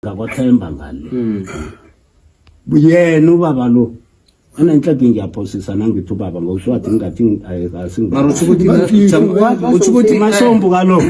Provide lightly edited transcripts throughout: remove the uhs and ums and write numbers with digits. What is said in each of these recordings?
ngakwathemba ngale yena ubaba lo anenhlaki ngiyaphosisa nangithi ubaba ngoswathi ngathi ukuthi masombu kalo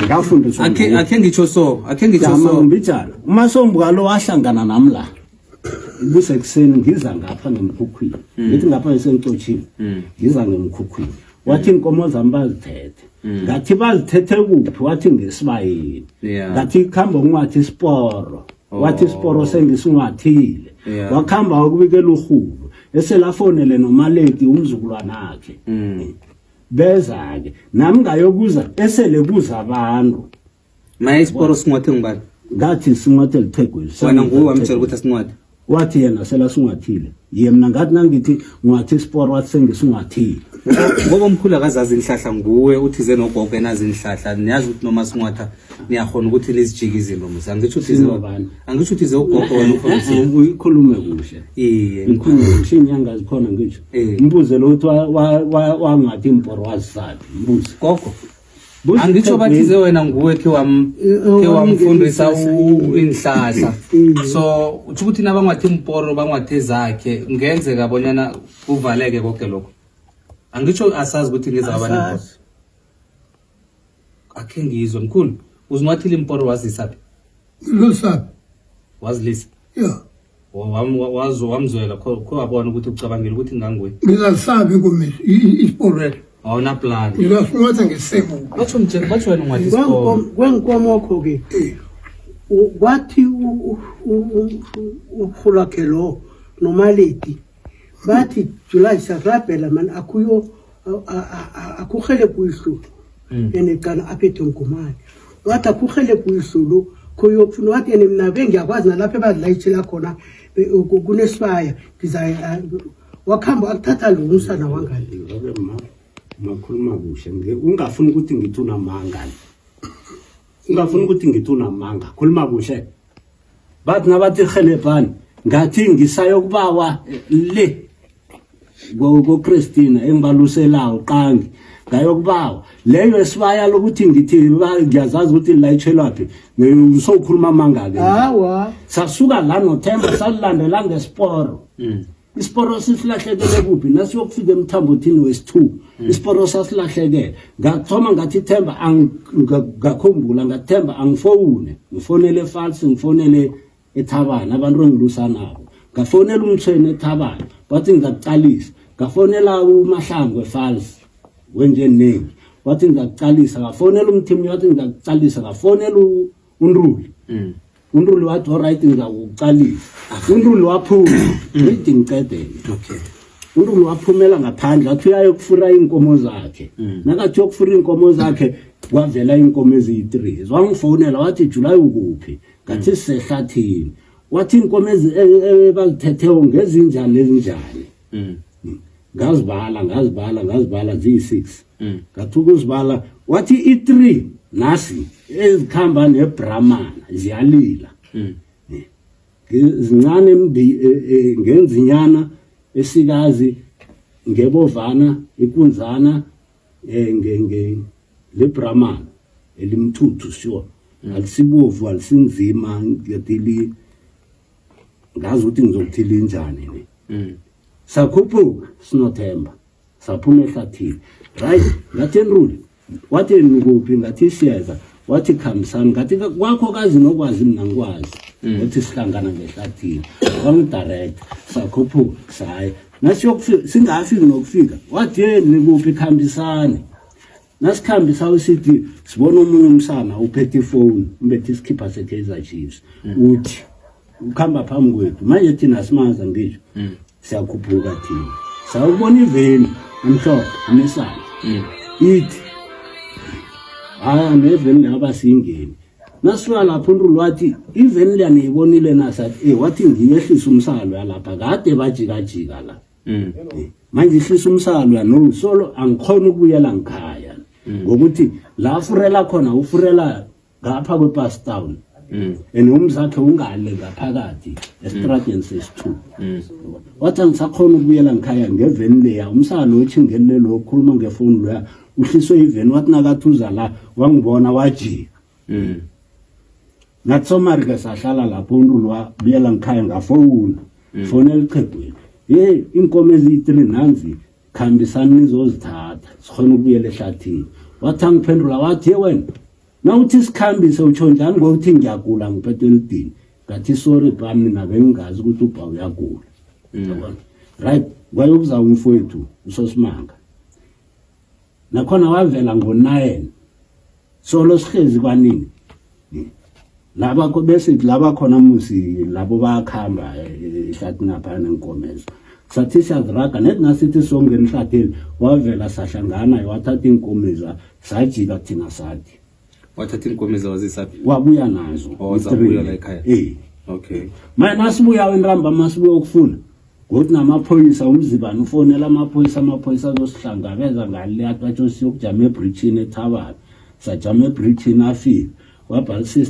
ngafundiswa akhe ngitsho so mbijana umasombu kalo wahlangana namla buse kuseni ngiza ngapha ngemkhukhwini ngithi ngapha esengcothini ngiza ngemkhukhwini wathi inkomo zami bazithethe ngathi bazithethe kuphi wathi ngesibayeni ngathi khamba ngwathi isiporo wathi isiporo sengisinwathile wakhamba ukubikela uHulu eselafonele nomaleki umzukulwana wakhe beza ke nami ngayokuza esele kuza abantu maye isiporo sinwathe ngibani ngathi sinwathe lithegweli wena nguwe wamtshela ukuthi asinwathe wathi yena sela sinwathile yena ngathi nangithi ngwathi isiporo wathi sengisinwathile ngoba umkhulu akazazi inhlahla nguwe uthize nogogo enazi inhlahla niyazi ukuthi noma sinwatha niyakhona ukuthi lizijike izinto musa angitsho uthize ngobani angitsho uthize ugogo wena ufundise uyikhulume kuhle ngikhulume kuhle inyanga zikhona ngitsho imbuze lo uthi wangathi imporo wazisathi imbuze gogo angitsho bathize wena nguwe ke wamfundisa inhlahla so uthi ukuthi nabangwathi imporo bangwathe zakhe ngenzeka bonyana kuvaleke konke lokho angitsho asazi ukuthi ngeza abanye akhe ngizwe mkhulu uzinwathile imporo wazisaphi Lusaphi wazilisa yeah wamzwela kho wabona ukuthi ucabangela ukuthi ngangwe ngizasabi inkomo isiporo awuna plan ngizasinwatha ngesebo bathi mtshela bathi wena ngwathi isiporo kwenkomo kho ke kwathi ukhulakhe lo nomaleti bathi July sarabela man akuyo akukhele kuyihlu enecala aphethe ngomani wathi akukhele kuyihlu khoyofuna wathi yena mina bengiyakwazi nalapha ebadlayitshela khona kunesibaya ngiza wakhamba akuthatha lo umsana wangani makhuluma kuhle ungafuni ukuthi ngithuna manga ungafuni ukuthi ngithuna manga khuluma kuhle bathi nabathi khelebhani ngathi ngisayokubawa le go Christina engibaluselayo qangi ngayokubawa leyo esibaya lokuthi ngithi ngiyazazi ukuthi layitshelaphi ngisokhuluma manga ke hawa sasuka la noThemba salilandela ngesiporo isiporo sihlahlekele kuphi nasiyokufika emthambothini wesi2 isiporo sasilahlekele ngathoma ngathi Themba ngakhumbula ngathemba angifone ngifonele false ngifonele eThabana abantu engilusa nabo ngafonela umthweni eThabana bathi ngizacalisa ngafonela uMahlangu eFalls wenje name wathi ngizacalisa ngafonela umthimi wathi ngizacalisa ngafonela uNruli uNruli wathi alright ngizakucalisa uNruli waphuma ngithi ngicedele okay uNruli waphumela ngaphandle athi uyayokufura inkomo zakhe nakathi yokufura inkomo zakhe kwavela inkomo ezi3 wangifonela wathi July ukuphi ngathi sehlathini wathi inkomo bazithethe ngezinjani ezinjani ngazibala ziyi6 ngathi ukuzibala wathi i3 nasi ezikhamba neBrahmana ziyalila zincane ngenzinyana esikazi ngebovana ikunzana leBrahmana elimthuthu sure alisibovu alisinzima ngedili ngazi ukuthi ngizokuthila injani ne sakhuphuka sinoThemba saphuma ehlathini right ngathi Nruli wathi nikuphi ngathi siyeza wathi khamisani ngathi kwakho kazi nokwazi mina ngikwazi wathi sihlangana ngehlathini wangidirect sakhuphuka sayi nasiyokufika singafiki nokufika wathi nikuphi khambisani nasikhambisa usithi sibona umunye umsana uphethe ifone umbethe isikhipa seKaizer Chiefs uthi ukhamba phambi kwethu manje thina simaza ngisho siyakhuphuka thina sawubona iveni amhlophe unesana ithi neveni laba singeni nasifika lapho uNruli wathi iveni liyani ibonile nasathi wathi ngiyehlisa umsalo yalapha kade bajikajika la manje ihlisa umsalo yano solo angikhona ukubuyela ngikhaya ngokuthi la afurela khona ufurela ngapha kwePass Town umzakhe ungale ngaphakathi estradeni ses2 wathi ngisakhona ukubuyela ngikhaya ngeveni leya umsalo othingelele lo khuluma ngefoni lo uhliswe iveni wathi nakathuza la wangibona wajika natsomari ke sahlala lapho uNdulwa buyela ngikhaya ngafona fona eliqhegweni inkomo ezi3 nanzi khambisani nizozithatha sikhona ukubuyela ehlathini wathi angiphendula wathi wena nawuthi sikhambise utsho njani ngokuthi ngiyagula ngiphethe elidini ngathi sorry ba mina bengingazi ukuthi ubha uyagula yabona right wayokuza umfowethu uSosimanga nakhona wavela ngo9 solo sihlezi kwanini laba ko bese laba khona musi labo bayakhamba ehlathini apha nenkomezo sathi siyadraga net nasithi songena ehlathini wavela sahlangana wathatha inkomeza sajika thina sathi wathatha inkomeza wazisaphi wabuya nazo wazabuya la ekhaya okay mina sibuya wenramba masibuya ukufuna ngothi namaphoyisa umzibani ufonela amaphoyisa azosihlangabeza ngale atwatsho siyokujama ebridgeini eThabana sajama ebridgeini afika wabhalisa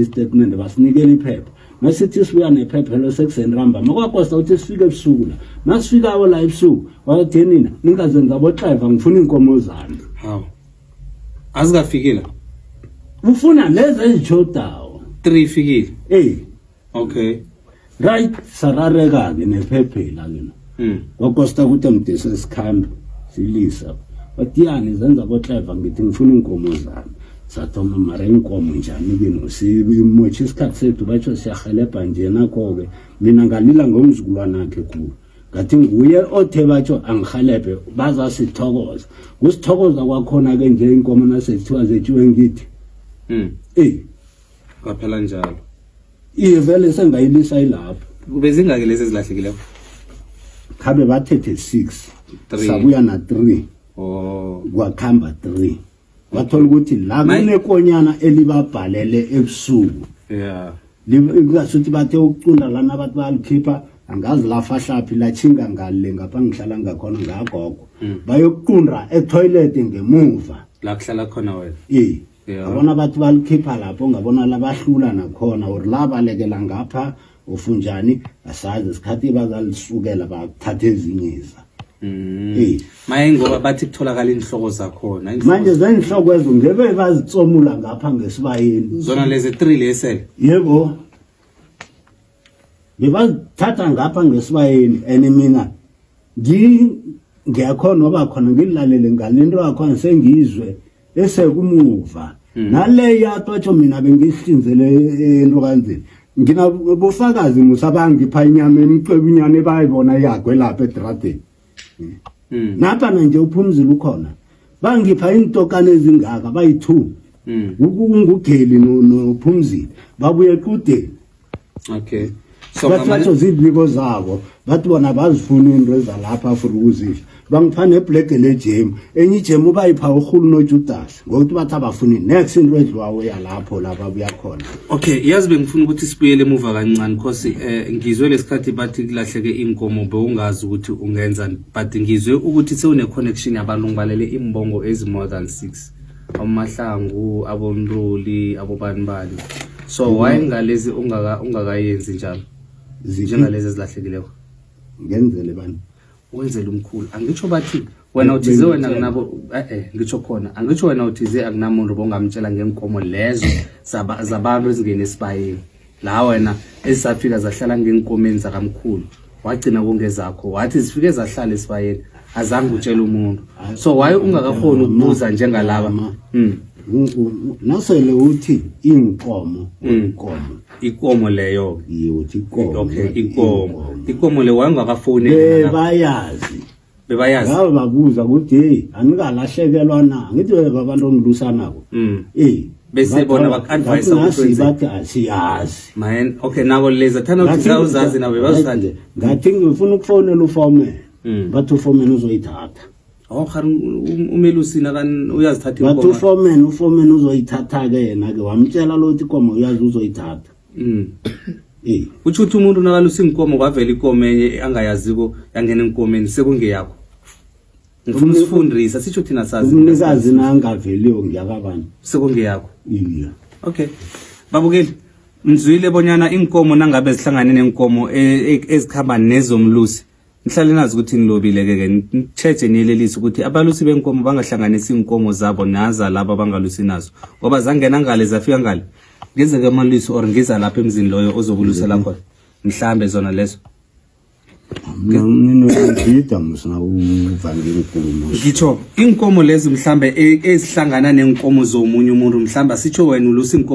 statement basinikela iphepha masithi sibuya nephepha lo sekusenramba makwakosta uthi sifike ebusuku la masifika la ebusuku wathi nina ningazenza boXeva ngifuna inkomo zami how azikafikile ufuna lezi ezichodawo 3 fikile okay right sarareka ke nephephela ke kwakosta ukuthi ngidese sikhambe silisa wathiyani zenza boXeva ngithi ngifuna inkomo zami sathoma mara inkomo njani ke nosimotshe isikhathi sethu batsho siyahelebha nje nakho ke mina ngalila ngomzukulwana wakhe kulo ngathi nguye othe batsho angihelebhe bazasithokoza kusithokoza kwakhona ke nje inkomo nasethiwa zethiwe ngithi kwaphela njalo ivele sengayilisa ilapha ubezingake lezi ezilahlekileyo khabe bathethe 6 sabuya na 3 kwakhamba 3 wathola ukuthi la kunekonyana elibabhalele ebusuku ngasuthi bathe ukucunda lana abantu balikhipha angazi la fahlaphi la chinga ngale ngapha ngihlala ngakhona ngagogo bayokuqunda etoilet ngemuva la kuhlala khona wena abona abantu balikhipha lapho ngabona labahlula nakhona or la balekela ngapha ufunjani asazi isikhathi bazalisukela bakuthatha ezinyeza maye ngoba bathi kutholakala inhloko zakhona manje zenhloko ezo ngebe bazitsomula ngapha ngesibayeni zona lezi 3 lesele yebo bebazithatha ngapha ngesibayeni mina ngiyakhona ngoba khona ngilalele ngalento yakho sengizwe esekumuva nale yatwatsho mina bengihlinzele into kanzeni ngina bofakazi musabangipha inyama emqebunyane bayibona yakwe lapha edradeni napha nje uphumzile ukhona bangipha intokane ezingaka bayi2 ngugeli nophumzile babuye kude okay so bathatha izibiko zabo bathi bona bazifuna into ezalapha for ukuzidla bangipha neblack legem enye igem bayipha uHulu noJudas ngokuthi bathi abafuni next into edliwayo yalapho laba buya khona okay yazi bengifuna ukuthi sibuyele emuva kancane because ngizwe lesikhathi bathi kulahleke inkomo bewungazi ukuthi ungenzani but ngizwe ukuthi sewune connection yabantu ngibalele imbongo ezi more than 6 amahlangu abonduli abobanibani so why ngalezi ungakayenzi njalo njengalezi ezilahlekileko ngenzele bani wenzela umkhulu angitsho bathi wena uthize wena nginabo ngitsho khona angitsho wena uthize akunamuntu bongamtshela ngenkomo lezo zabantu ezingene esibayeni la wena ezisafika zahlala ngenkomeni zakamkhulu wagcina kungezakho wathi zifike zahlala esibayeni azange utshela umuntu so why ungakakhona ukubuza njengalaba nasele uthi inkomo ikomo leyo uthi inkomo okay ikomo le wangakafoni bebayazi ngaba babuza ukuthi anikalahlekelwa na ngithi abantu ongilusanako bese bona bak-advise ukuthi bathi asiyazi man okay nabo leza thana ukuthi zawuzazi nawe bazithande ngathi ngifuna ukufonela uForeman bathi uForeman uzoyithatha umelusi nakan uyazithatha inkomo bathi uForeman uzoyithatha ke yena ke wamtshela lo ukuthi inkomo uyazi uzoyithatha uthi umuntu nakalusa inkomo kwavela inkomo enye angayaziko yangena enkomeni sekungeyakho ngifuna usifundisa sitsho thina sazi umnikazi nangaveliyo ngiyakabani sekungeyakho okay babukeli mzwile bonyana inkomo nangabe zihlangane nenkomo ezikhamba nezomlusi nihlale nazi ukuthi nilobile ke nitsheje niyelelisa ukuthi abalusi benkomo bangahlanganisa inkomo zabo naza laba bangalusi nazo ngoba zangena ngale zafika ngale ngeze amalwisi or ngiza lapha emzini loyo ozokulusela khona mhlambe zona lezo ngiyida musina uvanga inkomo ngitsho inkomo lezi mhlambe ezihlangana nenkomo zomunye umuntu mhlambe sitsho wena ulusa inkomo